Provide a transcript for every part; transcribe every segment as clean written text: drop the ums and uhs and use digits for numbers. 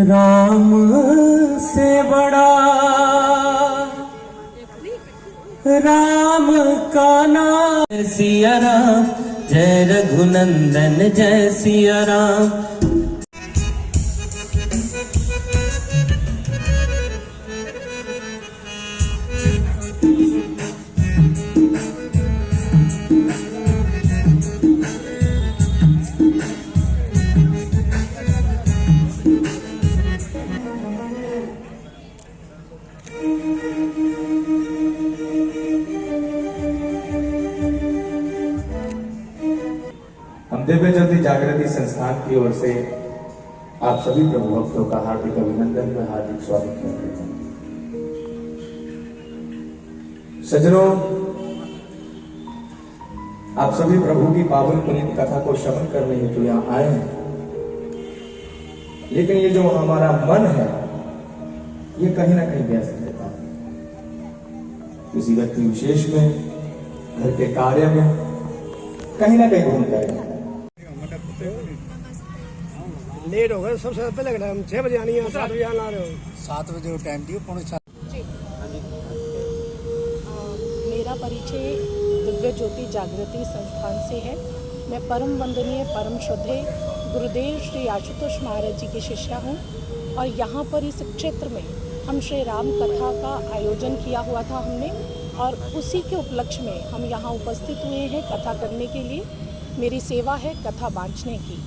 राम से बड़ा राम का नाम। जय सिया राम, जय रघुनंदन, जय सिया राम। हम दिव्य ज्योति जागृति संस्थान की ओर से आप सभी प्रभु भक्तों का हार्दिक अभिनंदन व हार्दिक स्वागत करते हैं। सज्जनों, आप सभी प्रभु की पावन पुनीत कथा को श्रवण करने हेतु यहाँ आए हैं, लेकिन ये जो हमारा मन है ये कहीं ना कहीं व्यस्त रहता है। किसी व्यक्ति विशेष में, घर के कार्य में कहीं ना कहीं घूमता है। लेट हो गए, सबसे पहले हम 6 बजे आनी है, 7 बजे आना रहे हो। 7 बजे टाइम दियो, 6:45। मेरा परिचय दिव्य ज्योति जागृति संस्थान से है। मैं परम वंदनीय परम श्रद्धेय गुरुदेव श्री आशुतोष महाराज जी की शिष्या हूँ और यहाँ पर इस क्षेत्र में हम श्री राम कथा का आयोजन किया हुआ था हमने, और उसी के उपलक्ष्य में हम यहाँ उपस्थित हुए हैं कथा करने के लिए। मेरी सेवा है कथा बांटने की।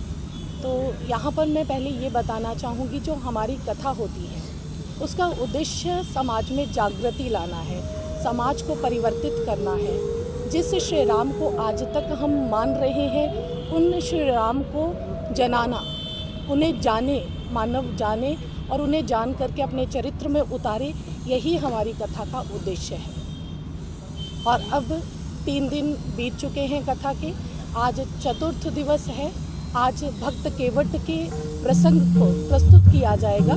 तो यहाँ पर मैं पहले ये बताना चाहूँगी, जो हमारी कथा होती है उसका उद्देश्य समाज में जागृति लाना है, समाज को परिवर्तित करना है। जिस श्री राम को आज तक हम मान रहे हैं उन श्री राम को जनाना, उन्हें जाने, मानव जाने और उन्हें जान करके अपने चरित्र में उतारे, यही हमारी कथा का उद्देश्य है। और अब 3 दिन बीत चुके हैं कथा के, आज चतुर्थ दिवस है। आज भक्त केवट के प्रसंग को प्रस्तुत किया जाएगा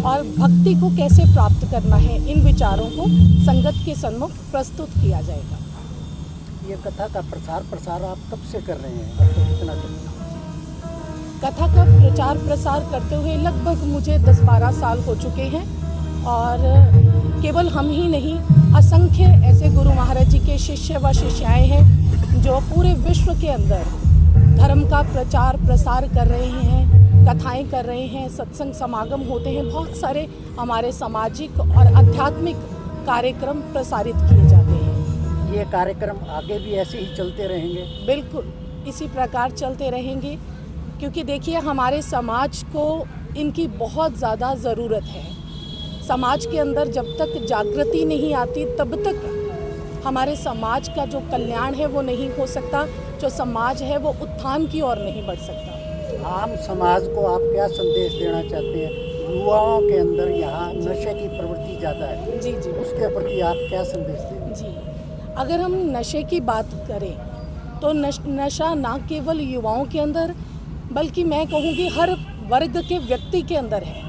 और भक्ति को कैसे प्राप्त करना है, इन विचारों को संगत के सम्मुख प्रस्तुत किया जाएगा। ये कथा का प्रचार प्रसार आप कब से कर रहे हैं? अब तो कितना दिन? कथा का प्रचार प्रसार करते हुए लगभग मुझे 10-12 साल हो चुके हैं, और केवल हम ही नहीं, असंख्य ऐसे गुरु महाराज जी के शिष्य व शिष्याएं हैं जो पूरे विश्व के अंदर धर्म का प्रचार प्रसार कर रहे हैं, कथाएं कर रहे हैं, सत्संग समागम होते हैं, बहुत सारे हमारे सामाजिक और आध्यात्मिक कार्यक्रम प्रसारित किए जाते हैं। ये कार्यक्रम आगे भी ऐसे ही चलते रहेंगे? बिल्कुल इसी प्रकार चलते रहेंगे, क्योंकि देखिए हमारे समाज को इनकी बहुत ज़्यादा ज़रूरत है। समाज के अंदर जब तक जागृति नहीं आती तब तक हमारे समाज का जो कल्याण है वो नहीं हो सकता, जो समाज है वो उत्थान की ओर नहीं बढ़ सकता। आम समाज को आप क्या संदेश देना चाहते हैं? युवाओं के अंदर यहाँ नशे की प्रवृत्ति ज़्यादा है। जी जी, उसके प्रति आप क्या संदेश देंगे? जी, अगर हम नशे की बात करें तो नशा ना केवल युवाओं के अंदर, बल्कि मैं कहूँगी हर वर्ग के व्यक्ति के अंदर है।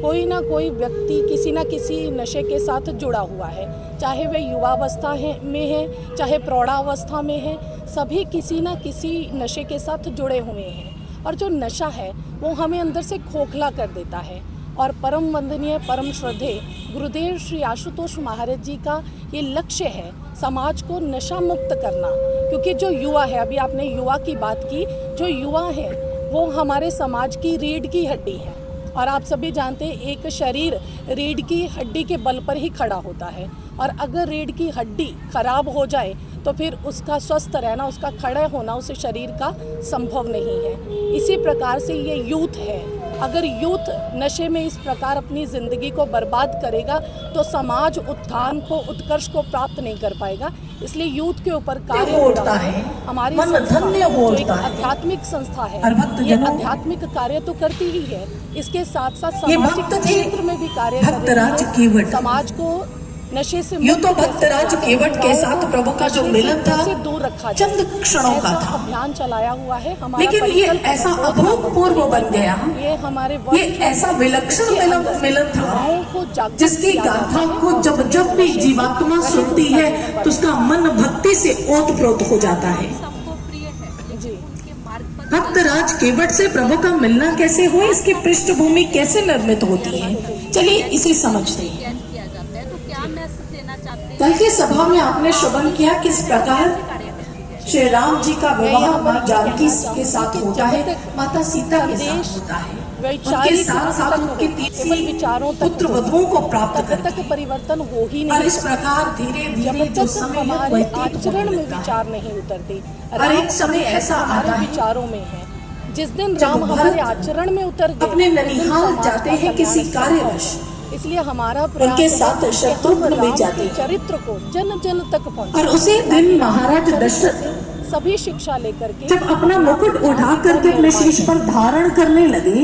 कोई ना कोई व्यक्ति किसी ना किसी नशे के साथ जुड़ा हुआ है, चाहे वह युवावस्था में है, चाहे प्रौढ़ावस्था में है, सभी किसी ना किसी नशे के साथ जुड़े हुए हैं। और जो नशा है वो हमें अंदर से खोखला कर देता है। और परम वंदनीय परम श्रद्धेय गुरुदेव श्री आशुतोष महाराज जी का ये लक्ष्य है, समाज को नशा मुक्त करना। क्योंकि जो युवा है, अभी आपने युवा की बात की, जो युवा है वो हमारे समाज की रीढ़ की हड्डी है। और आप सभी जानते हैं एक शरीर रीढ़ की हड्डी के बल पर ही खड़ा होता है, और अगर रीढ़ की हड्डी खराब हो जाए तो फिर उसका स्वस्थ रहना, उसका खड़ा होना उस शरीर का संभव नहीं है। इसी प्रकार से ये यूथ है, अगर यूथ नशे में इस प्रकार अपनी ज़िंदगी को बर्बाद करेगा तो समाज उत्थान को, उत्कर्ष को प्राप्त नहीं कर पाएगा। इसलिए यूथ के ऊपर कार्य होता है। हमारी संस्था जो एक आध्यात्मिक संस्था है, ये आध्यात्मिक कार्य तो करती ही है, इसके साथ साथ सामाजिक क्षेत्र में भी कार्य कर रही है। समाज को नशे से यूँ तो भक्तराज केवट के साथ प्रभु का जो मिलन था दूर रखा चंद क्षणों का था, अभियान चलाया हुआ है हमारा, लेकिन ये ऐसा अभूतपूर्व बन गया। ये हमारे ये ऐसा विलक्षण मिलन था जिसकी गाथा को जब जब भी जीवात्मा सुनती है तो उसका मन भक्ति से ओतप्रोत हो जाता है। जी, भक्त राज केवट से प्रभु का मिलना कैसे हो, इसकी पृष्ठभूमि कैसे निर्मित होती है, चलिए इसे समझते हैं। किया जाता है तो क्या मैसेज देना चाहते हैं? कल की सभा में आपने श्रवण किया किस प्रकार श्री राम जी का विवाह मां जानकी के साथ होता है, माता सीता के साथ होता है। उनके साथ साथ उनके केवल विचारों तक पुत्र वधुओं को प्राप्त तब करते तक हैं। परिवर्तन हो ही और नहीं इस प्रकार धीरे धीरे जब जो तक समय है हमारे व्यतीत आचरण होने में लगता है। विचार नहीं उतरते। और एक समय ऐसा हमारे आता है विचारों में है। जिस दिन जब राम भरत हमारे आचरण में उतर गए, अपने उस दिन ननिहाल समाज जाते का हैं किसी कल्याण कार्यवश। संभव है। इसलिए हमारा प्रयास उनके है साथ कि हम शत्रुघ्न भी राम जाते के हैं। चरित्र को जन जन तक पहुंचाएं। और उसी दिन महाराज दशरथ सभी शिक्षा लेकर के जब अपना मुकुट उठा करके अपने शीश पर धारण करने लगे